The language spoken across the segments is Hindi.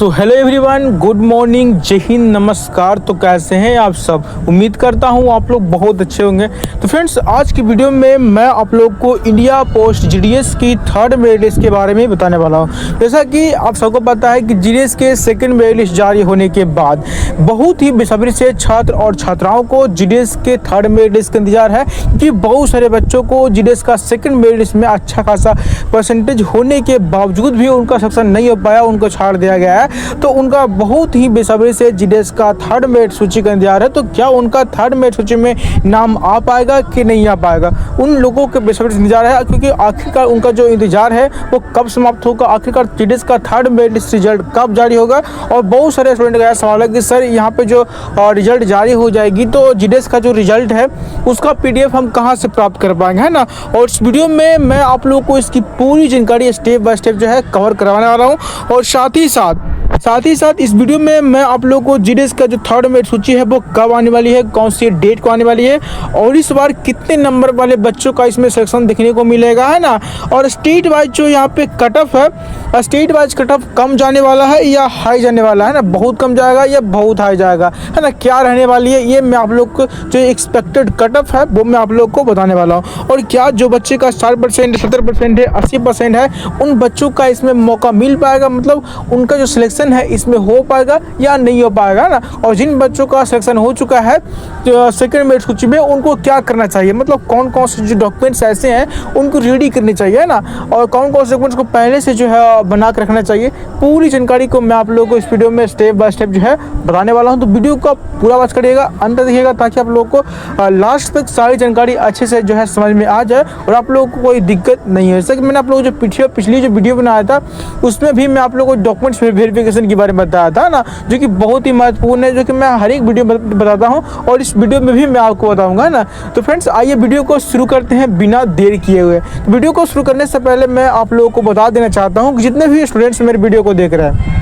So hello everyone, good morning, जय हिंद, नमस्कार। तो कैसे हैं आप सब? उम्मीद करता हूं आप लोग बहुत अच्छे होंगे। तो फ्रेंड्स, आज की वीडियो में मैं आप लोग को इंडिया पोस्ट जीडीएस की थर्ड मेरिट लिस्ट के बारे में बताने वाला हूं। जैसा कि आप सबको पता है कि जीडीएस के सेकंड मेरिट लिस्ट जारी होने के बाद बहुत ही बेसब्री से छात्र और छात्राओं को जीडीएस के थर्ड मेरिट लिस्ट का इंतजार है, कि बहुत सारे बच्चों को जीडीएस का सेकंड मेरिट लिस्ट में अच्छा खासा परसेंटेज होने के बावजूद भी उनका सिलेक्शन नहीं हो पाया, उनको छाड़ दिया गया है। तो उनका बहुत ही बेसब्री से जीडीएस का थर्ड मेरिट सूची का इंतजार है। तो क्या उनका थर्ड मेरिट सूची में नाम आ पाएगा कि नहीं आ पाएगा, उन लोगों के बेसब्री से इंतजार है, क्योंकि आखिरकार उनका जो इंतजार है वो कब समाप्त होगा, आखिरकार जीडीएस का थर्ड मेरिट लिस्ट रिजल्ट कब जारी होगा। और बहुत सारे स्टूडेंट का सवाल है कि सर यहाँ पे जो रिजल्ट जारी हो जाएगी तो जीडीएस का जो रिजल्ट है उसका पीडीएफ हम कहाँ से प्राप्त कर पाएंगे, है ना। और इस वीडियो में मैं आप लोगों को इसकी पूरी जानकारी स्टेप बाय स्टेप जो है कवर करवाने वाला हूँ। और साथ ही साथ इस वीडियो में मैं आप लोगों को जीडीएस का जो थर्ड मेरिट सूची है वो कब आने वाली है, कौन सी डेट को आने वाली है, और इस बार कितने नंबर वाले बच्चों का इसमें सिलेक्शन देखने को मिलेगा, है ना। और स्टेट वाइज जो यहाँ पे कट ऑफ है, स्टेट वाइज कट ऑफ कम जाने वाला है या हाई जाने वाला है ना, बहुत कम जाएगा या बहुत हाई जाएगा, है ना, क्या रहने वाली है, ये मैं आप लोग को जो एक्सपेक्टेड कट ऑफ है वो मैं आप लोग को बताने वाला हूँ। और क्या जो बच्चे का 60%, 70% है, 80% है, उन बच्चों का इसमें मौका मिल पाएगा, मतलब उनका जो सिलेक्शन है इसमें हो पाएगा या नहीं हो पाएगा ना। और जिन बच्चों का सिलेक्शन हो चुका है सेकंड मेरिट सूची में, उनको क्या करना चाहिए, मतलब कौन कौन से जो डॉक्यूमेंट्स ऐसे हैं उनको रेडी करनी चाहिए, है ना, और कौन कौन से डॉक्यूमेंट्स को पहले से जो है बना कर रखना चाहिए। पूरी जानकारी को मैं आप लोगों को इस वीडियो में स्टेप बाय स्टेप जो है बताने वाला हूं। तो वीडियो का पूरा वॉच करिएगा, अंत तक देखिएगा, ताकि आप लोगों को लास्ट तक सारी जानकारी अच्छे से जो है समझ में आ जाए और आप लोगों को कोई दिक्कत नहीं है। जैसे कि मैंने आप लोगों को जो पिछली जो वीडियो बनाया था उसमें भी मैं आप लोगों को डॉक्यूमेंट्स वेरिफिकेशन के बारे में बताया था ना, जो कि बहुत ही महत्वपूर्ण है, जो कि मैं हर एक वीडियो में बताता हूं और इस वीडियो में भी मैं आपको बताऊंगा, ना। तो फ्रेंड्स, आइए वीडियो को शुरू करते हैं बिना देर किए हुए। तो वीडियो को शुरू करने से पहले मैं आप लोगों को बता देना चाहता हूं कि जितने भी स्टूडेंट्स मेरे वीडियो को देख रहे हैं,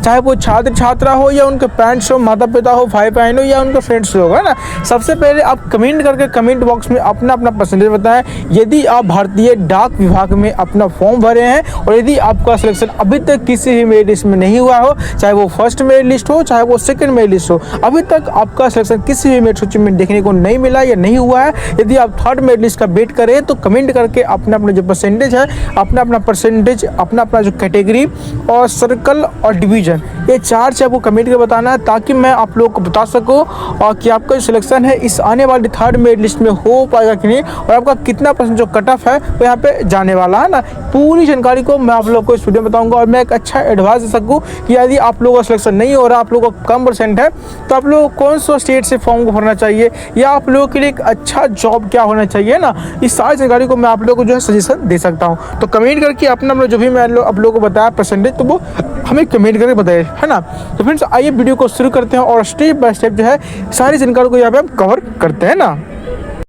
चाहे वो छात्र छात्रा हो या उनके पेरेंट्स हो, माता पिता हो, भाई बहन हो या उनके फ्रेंड्स लोग, है ना, सबसे पहले आप कमेंट करके कमेंट बॉक्स में अपना अपना परसेंटेज बताएं। यदि आप भारतीय डाक विभाग में अपना फॉर्म भरे हैं और यदि आपका सिलेक्शन अभी तक किसी भी मेरिट लिस्ट में नहीं हुआ हो, चाहे वो फर्स्ट मेरिट लिस्ट हो चाहे वो सेकंड मेरिट लिस्ट हो, अभी तक आपका सिलेक्शन किसी भी मेरिट सूची में देखने को नहीं मिला या नहीं हुआ है, यदि आप थर्ड मेरिट लिस्ट का वेट करें तो कमेंट करके अपना अपना जो परसेंटेज है, अपना परसेंटेज, अपना जो कैटेगरी और सर्कल और डिवीजन, ये चार से आपको कमेंट कर बताना है, ताकि मैं आप लोगों को बता सकूं और कि आपका जो सिलेक्शन है इस आने वाली थर्ड मेरिट लिस्ट में हो पाएगा कि नहीं, और आपका कितना परसेंट जो कट ऑफ है वो यहाँ पे जाने वाला है, ना। पूरी जानकारी को मैं आप लोगों को इस वीडियो में बताऊंगा और मैं एक अच्छा एडवाइस दे सकूँ कि यदि आप लोगों का सिलेक्शन नहीं हो रहा, आप लोगों का कम परसेंट है, तो आप लोगों को कौन सा स्टेट से फॉर्म को भरना चाहिए या आप लोगों के लिए एक अच्छा जॉब क्या होना चाहिए, ना। इस सारी जानकारी को मैं आप लोगों को जो है सजेशन दे सकता हूँ। तो कमेंट करके अपना जो भी मैं आप लोगों को बताया परसेंटेज, तो वो हमें कमेंट करके बताइए, है ना। तो फ्रेंड्स, आइए वीडियो को शुरू करते हैं और स्टेप बाय स्टेप जो है सारी जानकारी को यहाँ पे हम कवर करते हैं, ना।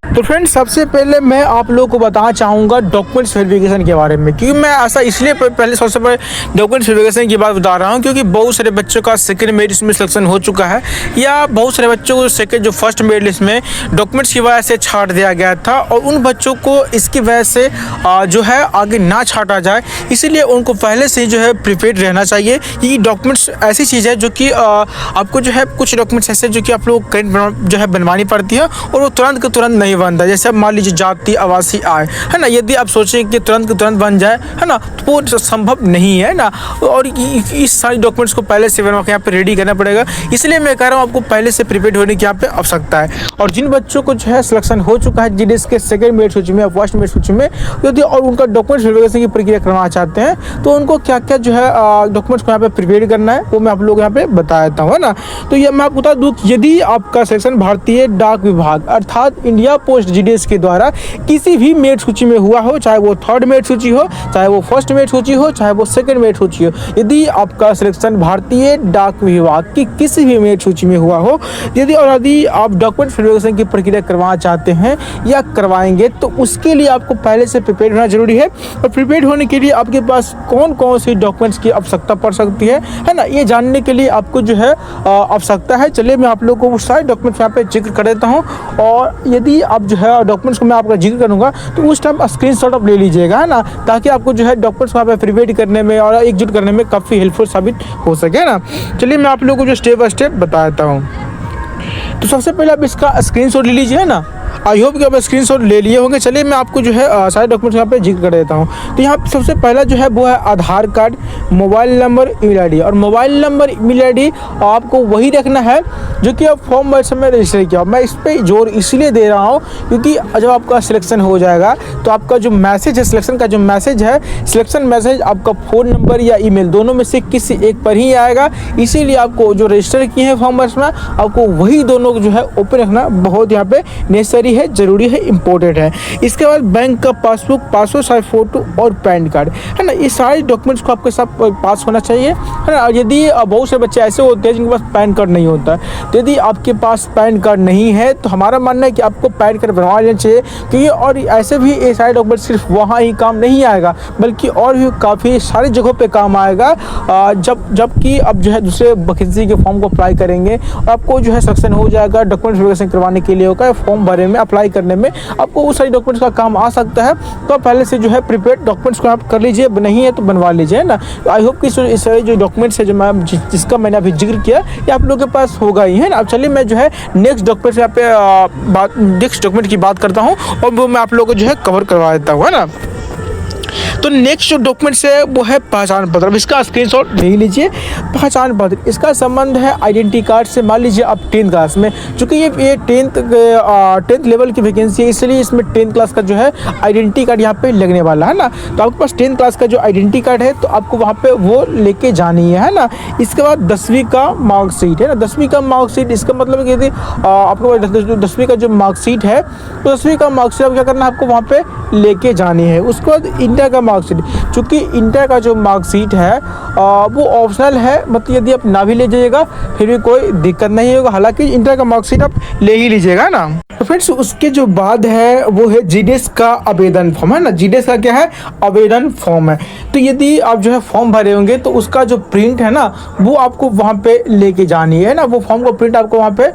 तो फ्रेंड्स, सबसे पहले मैं आप लोगों को बताना चाहूँगा डॉक्यूमेंट्स वेरिफिकेशन के बारे में, क्योंकि मैं ऐसा इसलिए पहले सबसे पहले डॉक्यूमेंट्स वेरिफिकेशन की बात बता रहा हूँ, क्योंकि बहुत सारे बच्चों का सेकंड मेरिट लिस्ट में सिलेक्शन हो चुका है या बहुत सारे बच्चों को सेकंड जो फर्स्ट मेरिट लिस्ट में डॉक्यूमेंट्स की वजह से छाट दिया गया था, और उन बच्चों को इसकी वजह से जो है आगे ना छाटा जाए, इसीलिए उनको पहले से जो है प्रिपेयर्ड रहना चाहिए। ये डॉक्यूमेंट्स ऐसी चीज़ है जो कि आपको जो है कुछ डॉक्यूमेंट्स ऐसे जो कि आप लोग करेंट जो है बनवानी पड़ती है और वो तुरंत के तुरंत नहीं बनता। जैसे मान लीजिए जाति, आवासीय आय, है ना, यदि आप सोचें कि तुरंत के तुरंत बन जाए, है ना, तो वो संभव नहीं है, ना। और इस सारी डॉक्यूमेंट्स को पहले से बनवा के यहाँ पे रेडी करना पड़ेगा, इसलिए मैं कह रहा हूँ आपको पहले से प्रिपेयर होने की यहाँ पे आवश्यकता है। और जिन बच्चों को जो है सिलेक्शन हो चुका है जीडीएस के सेकंड मेरिट सूची में, फर्स्ट मेरिट सूची में, यदि और उनका डॉक्यूमेंट्स वेरिफिकेशन की प्रक्रिया करवाना चाहते हैं तो उनको क्या क्या जो है डॉक्यूमेंट्स को यहाँ पे प्रिपेयर करना है वो मैं आप लोग यहाँ पे बता देता हूँ, है ना। तो ये मैं आपको बता दूँ, यदि आपका सिलेक्शन भारतीय डाक विभाग अर्थात इंडिया पोस्ट जीडीएस के द्वारा किसी भी मेरिट सूची में हुआ हो, चाहे वो थर्ड मेरिट सूची हो, चाहे वो फर्स्ट मेरिट सूची हो, चाहे वो सेकंड मेरिट सूची हो, यदि आपका सिलेक्शन भारतीय डाक विभाग की किसी भी मेरिट सूची में हुआ हो, यदि आप डॉक्यूमेंट वेरिफिकेशन की प्रक्रिया करवाना चाहते हैं या करवाएंगे, तो उसके लिए आपको पहले से प्रिपेयर होना जरूरी है। और प्रिपेयर होने के लिए आपके पास कौन कौन सी डॉक्यूमेंट्स की आवश्यकता पड़ सकती है ना, ये जानने के लिए आपको जो है आवश्यकता है। चलिए मैं आप लोगों को वो सारे डॉक्यूमेंट्स यहाँ पे जिक्र कर देता हूँ। और यदि आप जब जो है डॉक्यूमेंट्स को मैं आपका जिक्र करूँगा तो उस टाइम स्क्रीनशॉट आप ले लीजिएगा, है ना, ताकि आपको जो है डॉक्यूमेंट्स को यहाँ पे प्रिपेयर करने में और एग्जीक्यूट करने में काफ़ी हेल्पफुल साबित हो सके, है ना। चलिए मैं आप लोगों को जो स्टेप बाय स्टेप बता देता हूँ। तो सबसे पहले आप इसका स्क्रीनशॉट ले लीजिए, है ना। आई होप कि आप स्क्रीनशॉट ले लिए होंगे। चलिए मैं आपको जो है सारे डॉक्यूमेंट्स यहाँ पे जिक्र कर देता हूँ। तो यहाँ सबसे पहला जो है वो है Aadhaar card, mobile number, email ID. और मोबाइल नंबर, ईमेल आईडी आपको वही रखना है जो कि आप फॉर्म भरते समय रजिस्टर किया। मैं इस पर जोर इसलिए दे रहा हूँ क्योंकि जब आपका सिलेक्शन हो जाएगा तो आपका जो मैसेज है, सिलेक्शन का जो मैसेज है, सिलेक्शन मैसेज आपका फ़ोन नंबर या ईमेल दोनों में से किसी एक पर ही आएगा। इसीलिए आपको जो रजिस्टर किए हैं फॉर्म भरना, आपको वही दोनों जो है ओपन रखना बहुत यहाँ पे नेसेसरी है, ज़रूरी है, इम्पोर्टेंट है। इसके बाद बैंक का पासबुक, पासपोर्ट साइज फ़ोटो और पैन कार्ड, है ना। ये सारे डॉक्यूमेंट्स को आपके साथ पास होना चाहिए, है ना। यदि बहुत से बच्चे ऐसे होते हैं जिनके पास पैन कार्ड नहीं होता, तो यदि आपके पास पैन कार्ड नहीं है तो हमारा मानना है कि आपको पैन कार्ड बनवा लेना चाहिए, क्योंकि और ऐसे भी ये सारे डॉक्यूमेंट सिर्फ वहाँ ही काम नहीं आएगा बल्कि और भी काफ़ी सारी जगहों पे काम आएगा। जबकि अब जो है दूसरे वैकेंसी के फॉर्म को अप्लाई करेंगे और आपको जो है सिलेक्शन हो जाएगा, डॉक्यूमेंट वेरिफिकेशन करवाने के लिए होगा, फॉर्म भरने में, अप्लाई करने में आपको वो सारी डॉक्यूमेंट्स का काम आ सकता है। तो आप पहले से जो है प्रिपेयर डॉक्यूमेंट्स को आप कर लीजिए, नहीं है तो बनवा लीजिए, है ना। आई होप कि इस सारे जो डॉक्यूमेंट्स है जिसका मैंने अभी जिक्र किया ये आप लोगों के पास होगा ही, है ना। अब चलिए मैं जो है नेक्स्ट डॉक्यूमेंट यहाँ पे नेक्स्ट डॉक्यूमेंट की बात करता हूँ और वो मैं आप लोगों को जो है कवर करवा देता हूँ, है ना। तो नेक्स्ट जो डॉक्यूमेंट्स है वो है पहचान पत्र। अब इसका स्क्रीनशॉट ले लीजिए। पहचान पत्र, इसका संबंध है आइडेंटिटी कार्ड से। मान लीजिए आप 10th क्लास में, चूँकि ये 10th लेवल की वैकेंसी है, इसलिए इसमें 10th क्लास का जो है आइडेंटिटी कार्ड यहाँ पे लगने वाला है ना। तो आपके पास 10th क्लास का जो आइडेंटिटी कार्ड है तो आपको वहाँ पे वो लेके जानी है ना। इसके बाद 10वीं का मार्कशीट, है ना। 10वीं का मार्कशीट, इसका मतलब यदि आपके पास 10वीं का जो मार्कशीट है तो 10वीं का मार्कशीट क्या करना है, आपको वहाँ पे लेके जानी है। उसके बाद इंटर का मार्कशीट, चूँकि इंटर का जो मार्कशीट है वो ऑप्शनल है, मतलब यदि आप ना भी ले जाइएगा फिर भी कोई दिक्कत नहीं होगा, हालांकि इंटर का मार्कशीट आप ले ही लीजिएगा ना। तो फ्रेंड्स उसके जो बाद है वो है जीडीएस का आवेदन फॉर्म, है ना। जीडीएस का क्या है, आवेदन फॉर्म है। तो यदि आप जो है फॉर्म भरे होंगे तो उसका जो प्रिंट है ना वो आपको वहाँ पे लेके जानी है ना। वो फॉर्म को प्रिंट आपको वहाँ पे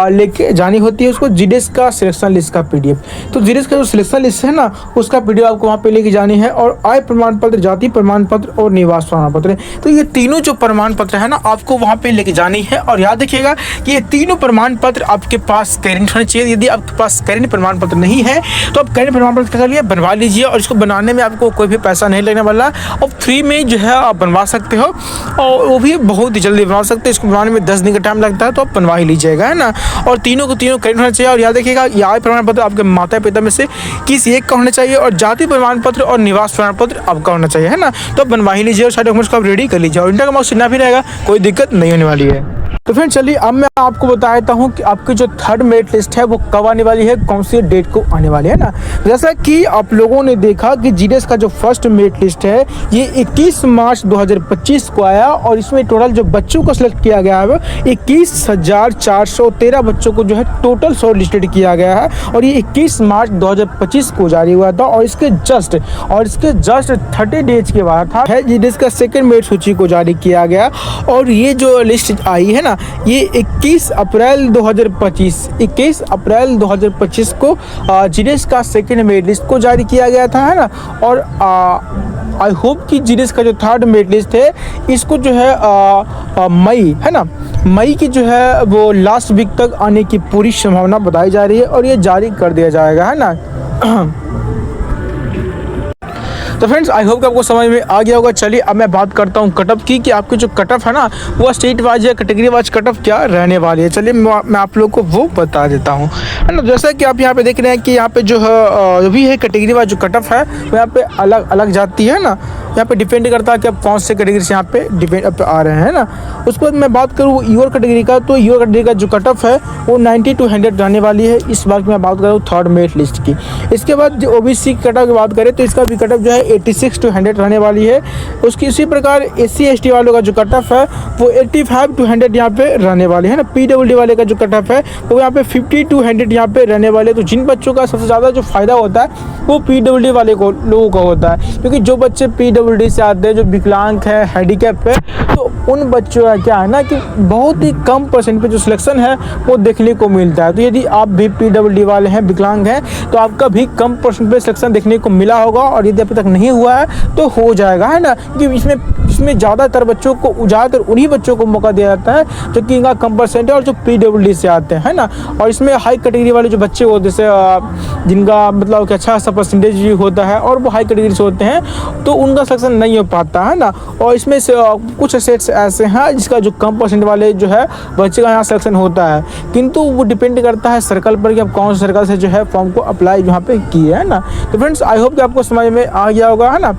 लेके जानी होती है। उसको जीडीएस का सिलेक्शन लिस्ट का पीडीएफ, तो जीडीएस का जो सिलेक्शन लिस्ट है ना उसका पीडीएफ आपको वहाँ पे लेके जानी है। और आय प्रमाण पत्र, जाति प्रमाण पत्र और निवास प्रमाण पत्र, तो ये तीनों जो प्रमाण पत्र है ना आपको वहाँ पे लेके जानी है। और याद रखिएगा कि ये तीनों प्रमाण पत्र आपके पास करेंट होने चाहिए। यदि आपके पास करेंट प्रमाण पत्र नहीं है तो आप करेंट प्रमाण पत्र कर लिए बनवा लीजिए, और इसको बनाने में आपको कोई भी पैसा नहीं लगने वाला, और फ्री में जो है आप बनवा सकते हो, और वो भी बहुत ही जल्दी बनवा सकते हैं। इसको बनवाने में 10 दिन का टाइम लगता है, तो आप बनवा ही लीजिएगा, है ना। और तीनों को तीनों करेंट होना चाहिए। और याद रखिएगा ये आय प्रमाण पत्र आपके माता पिता में से किसी एक का होना चाहिए, और जाति प्रमाण पत्र और निवास प्रमाण पत्र आपका होना चाहिए, है ना। तो आप बनवा ही लीजिए और सारे डॉक्यूमेंट्स को आप रेडी कर लीजिए, और इंटर का मार्क्स ना भी रहेगा, कोई दिक्कत नहीं होने वाली है। तो फ्रेंड चलिए अब मैं आपको बता देता हूँ कि आपकी जो थर्ड मेरिट लिस्ट है वो कब आने वाली है, कौन सी डेट को आने वाली है ना। जैसा कि आप लोगों ने देखा कि जीडीएस का जो फर्स्ट मेरिट लिस्ट है ये 21 मार्च 2025 को आया, और इसमें टोटल जो बच्चों को सिलेक्ट किया गया है 21,413 बच्चों को जो है टोटल शॉर्ट लिस्टेड किया गया है, और ये 21 मार्च 2025 को जारी हुआ था। और इसके जस्ट 30 डेज के बाद था जीडीएस का सेकेंड मेरिट सूची को जारी किया गया। और ये जो लिस्ट आई है ना ये 21 अप्रैल 2025 को जीडीएस का सेकेंड मेरिट लिस्ट को जारी किया गया था, है ना। और आई होप कि जीडीएस का जो थर्ड मेरिट लिस्ट है इसको जो है मई, है ना, मई की जो है वो लास्ट वीक तक आने की पूरी संभावना बताई जा रही है, और ये जारी कर दिया जाएगा, है ना। तो फ्रेंड्स आई होप कि आपको समझ में आ गया होगा। चलिए अब मैं बात करता हूँ कट ऑफ की, कि आपकी जो कट ऑफ है ना वो स्टेट वाइज या कैटेगरी वाइज कट ऑफ क्या रहने वाली है। चलिए मैं आप लोग को वो बता देता हूँ, है ना। जैसा कि आप यहाँ पे देख रहे हैं कि यहाँ पे जो भी है कैटेगरी वाइज जो कट ऑफ है वो यहाँ पे अलग अलग जाती है ना। यहाँ पे डिपेंड करता है कि आप कौन से कैटेगरी से यहाँ पे डिपेंड आ रहे हैं ना। उसके बाद मैं बात करूँ यूर कैटेगरी का, तो यूर कैटेगरी का जो कट ऑफ है वो 90 to 100 रहने वाली है। इस बार की मैं बात कर रहा हूँ थर्ड मेरिट लिस्ट की। इसके बाद जो ओबीसी कट ऑफ की बात करें तो इसका भी कट ऑफ जो है 86 to 100 रहने वाली है। उसकी इसी प्रकार SC ST वालों का जो कट ऑफ है वो 85 to 100 यहाँ पे रहने वाले है ना। PWD वाले का जो कट ऑफ है वो यहाँ पे 50 to 100 यहाँ पे रहने वाले। तो जिन बच्चों का सबसे ज़्यादा जो फ़ायदा होता है वो PWD वाले लोगों का होता है। क्योंकि जो बच्चे PWD से आते हैं, जो विकलांग है, हैंडीकैप है, तो उन बच्चों का क्या है ना कि बहुत ही कम परसेंट पे जो सिलेक्शन है वो देखने को मिलता है। तो यदि आप भी PWD वाले हैं, विकलांग हैं, तो आपका भी कम परसेंट पे सिलेक्शन देखने को मिला होगा, और यदि अभी तक नहीं हुआ है तो हो जाएगा, है ना। कि इसमें ज़्यादातर बच्चों को, ज़्यादातर उन्हीं बच्चों को मौका दिया जाता है जो कि इनका कम परसेंट है और जो PWD से आते हैं, है ना। और इसमें हाई कैटेगरी वाले जो बच्चे होते हैं, जैसे जिनका मतलब कि अच्छा सा परसेंटेज भी होता है और वो हाई कैटेगरी से होते हैं, तो उनका सिलेक्शन नहीं हो पाता, है ना। और इसमें से कुछ सेट्स ऐसे हैं जिसका जो कम परसेंट वाले जो है बच्चे का यहाँ सिलेक्शन होता है, किंतु वो डिपेंड करता है सर्कल पर कि आप कौन से सर्कल से जो है फॉर्म को अप्लाई यहाँ पे किए, है ना। तो फ्रेंड्स, आई होप कि आपको समझ में आ गया होगा, है ना।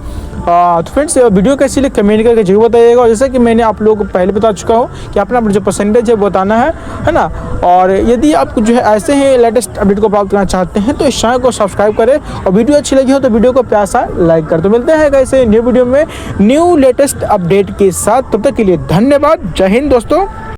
तो फ्रेंड्स, वीडियो कैसी लगी कमेंट करके जरूर बताइएगा। और जैसा कि मैंने आप लोगों को पहले बता चुका हूँ कि अपना जो परसेंटेज है वो बताना है ना। और यदि आप जो है ऐसे ही लेटेस्ट अपडेट को प्राप्त करना चाहते हैं तो इस चैनल को सब्सक्राइब करें, और वीडियो अच्छी लगी हो तो वीडियो को प्यार सा लाइक कर। तो मिलते हैं ऐसे न्यू वीडियो में न्यू लेटेस्ट अपडेट के साथ। तब तक के लिए धन्यवाद। जय हिंद दोस्तों।